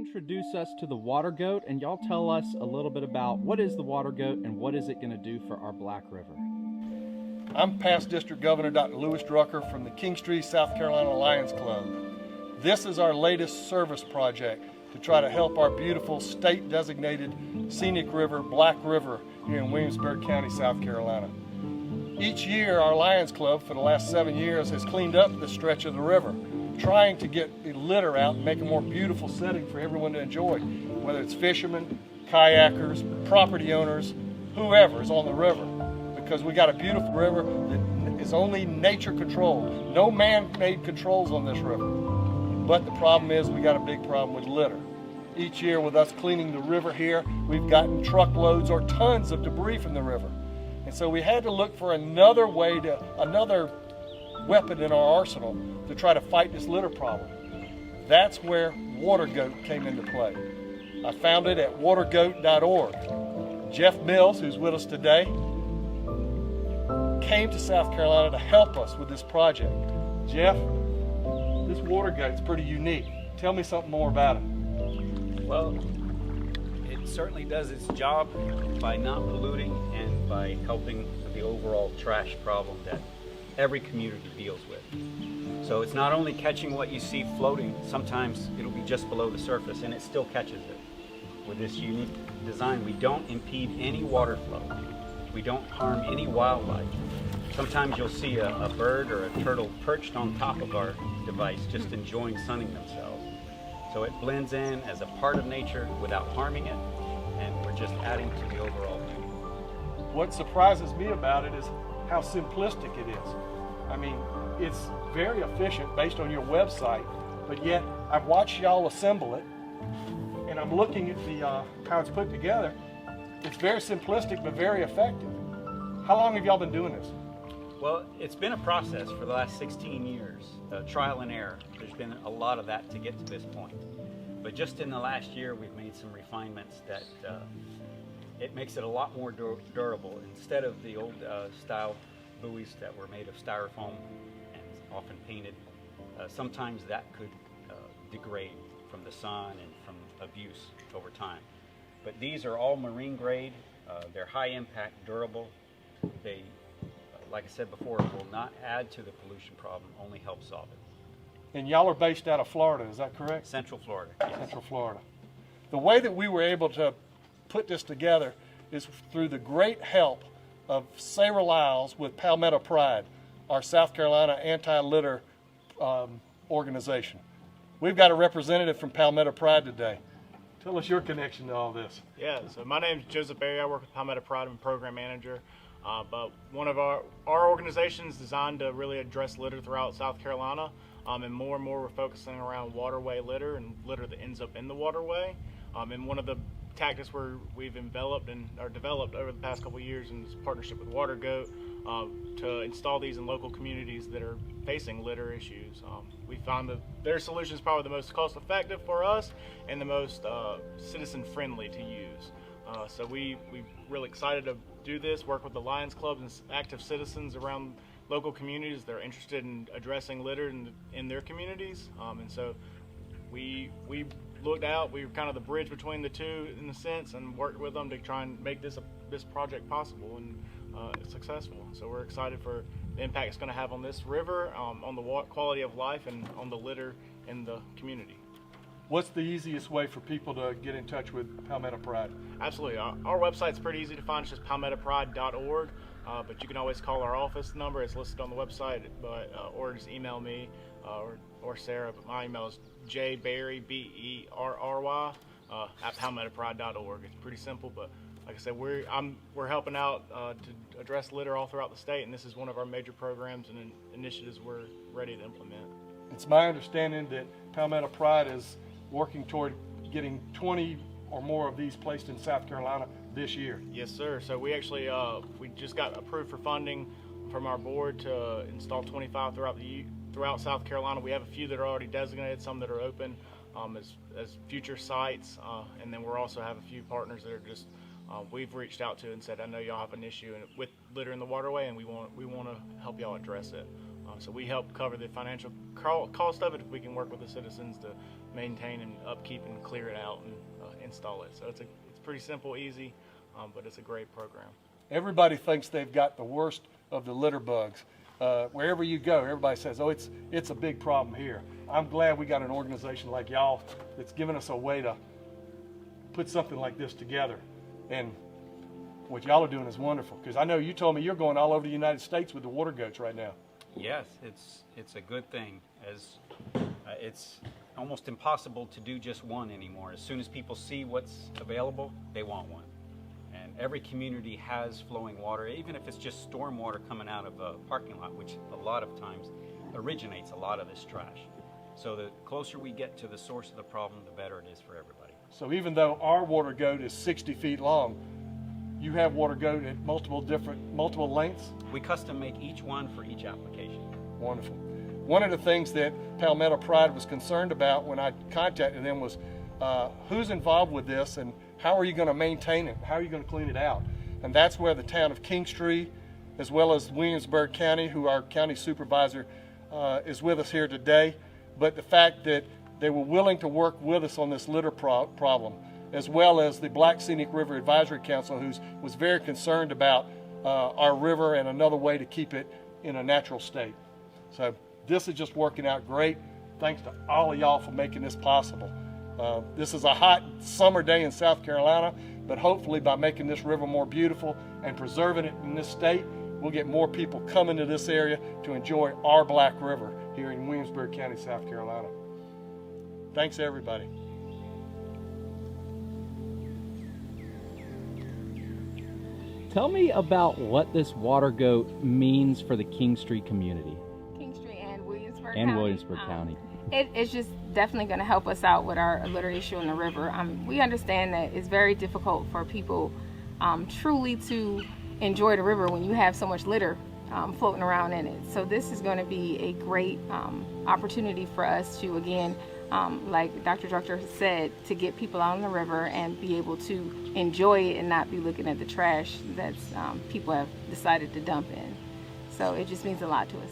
introduce us to the WaterGoat, and y'all tell us a little bit about what is the WaterGoat and what is it going to do for our Black River? I'm past District Governor Dr. Lewis Drucker from the Kingstree, South Carolina Lions Club. This is our latest service project to try to help our beautiful state-designated scenic river, Black River, here in Williamsburg County, South Carolina. Each year, our Lions Club, for the last 7 years, has cleaned up this stretch of the river, trying to get the litter out and make a more beautiful setting for everyone to enjoy, whether it's fishermen, kayakers, property owners, whoever is on the river, because we got a beautiful river that is only nature controlled. No man-made controls on this river. But the problem is we got a big problem with litter. Each year with us cleaning the river here, we've gotten truckloads or tons of debris from the river. And so we had to look for another weapon in our arsenal to try to fight this litter problem. That's where WaterGoat came into play. I found it at WaterGoat.org. Jeff Mills, who's with us today, came to South Carolina to help us with this project. Jeff, this WaterGoat's pretty unique. Tell me something more about it. Well, it certainly does its job by not polluting and by helping with the overall trash problem that every community deals with. So it's not only catching what you see floating, sometimes it'll be just below the surface and it still catches it. With this unique design, we don't impede any water flow. We don't harm any wildlife. Sometimes you'll see a bird or a turtle perched on top of our device just enjoying sunning themselves. So it blends in as a part of nature without harming it, and we're just adding to the overall beauty. What surprises me about it is how simplistic it is. I mean, it's very efficient based on your website, but yet I've watched y'all assemble it, and I'm looking at how it's put together. It's very simplistic, but very effective. How long have y'all been doing this? Well, it's been a process for the last 16 years, trial and error. There's been a lot of that to get to this point. But just in the last year, we've made some refinements that it makes it a lot more durable. Instead of the old style buoys that were made of styrofoam and often painted, sometimes that could degrade from the sun and from abuse over time. But these are all marine grade, they're high impact, durable. They, like I said before, will not add to the pollution problem, only help solve it. And y'all are based out of Florida, is that correct? Central Florida, yes. Central Florida. The way that we were able to put this together is through the great help of Sarah Lyles with Palmetto Pride, our South Carolina anti-litter organization. We've got a representative from Palmetto Pride today. Tell us your connection to all this. Yeah, so my name is Joseph Berry. I work with Palmetto Pride. I'm a program manager. But one of our organization is designed to really address litter throughout South Carolina. And more we're focusing around waterway litter and litter that ends up in the waterway. And one of the tactics we've developed over the past couple of years in this partnership with WaterGoat to install these in local communities that are facing litter issues. We found that their solution is probably the most cost effective for us and the most citizen friendly to use. So we're really excited to do this, work with the Lions Clubs and active citizens around local communities that are interested in addressing litter in their communities. And so we looked out, we were kind of the bridge between the two in a sense, and worked with them to try and make this project possible and successful. So we're excited for the impact it's going to have on this river, on the quality of life, and on the litter in the community. What's the easiest way for people to get in touch with Palmetto Pride? Absolutely. Our website's pretty easy to find. It's just palmettopride.org. But you can always call our office number. It's listed on the website, or just email me or Sarah. But my email is jberry, Berry, at palmettopride.org. It's pretty simple, but like I said, we're helping out to address litter all throughout the state, and this is one of our major programs and initiatives we're ready to implement. It's my understanding that Palmetto Pride is working toward getting 20 or more of these placed in South Carolina this year. Yes, sir. So we actually we just got approved for funding from our board to install 25 throughout South Carolina. We have a few that are already designated, some that are open as future sites, and then we're also have a few partners that are just we've reached out to and said, I know y'all have an issue with litter in the waterway, and we want to help y'all address it. So we help cover the financial cost of it if we can work with the citizens to maintain and upkeep and clear it out and install it. So it's pretty simple, easy, but it's a great program. Everybody thinks they've got the worst of the litter bugs. Wherever you go, everybody says, oh, it's a big problem here. I'm glad we got an organization like y'all that's given us a way to put something like this together. And what y'all are doing is wonderful, because I know you told me you're going all over the United States with the WaterGoats right now. Yes, it's a good thing, as it's almost impossible to do just one anymore. As soon as people see what's available, they want one. And every community has flowing water, even if it's just storm water coming out of a parking lot, which a lot of times originates a lot of this trash. So the closer we get to the source of the problem, the better it is for everybody. So even though our WaterGoat is 60 feet long, you have WaterGoat at multiple lengths? We custom make each one for each application. Wonderful. One of the things that Palmetto Pride was concerned about when I contacted them was who's involved with this and how are you going to maintain it? How are you going to clean it out? And that's where the town of Kingstree, as well as Williamsburg County, who our county supervisor is with us here today, but the fact that they were willing to work with us on this litter problem, as well as the Black Scenic River Advisory Council, who was very concerned about our river and another way to keep it in a natural state. So this is just working out great. Thanks to all of y'all for making this possible. This is a hot summer day in South Carolina, but hopefully by making this river more beautiful and preserving it in this state, we'll get more people coming to this area to enjoy our Black River here in Williamsburg County, South Carolina. Thanks, everybody. Tell me about what this WaterGoat means for the Kingstree community. Kingstree and Williamsburg and County. Williamsburg County. It's just definitely going to help us out with our litter issue in the river. We understand that it's very difficult for people truly to enjoy the river when you have so much litter floating around in it. So this is going to be a great opportunity for us to, again, like Dr. Drucker said, to get people out on the river and be able to enjoy it and not be looking at the trash that people have decided to dump in. So it just means a lot to us.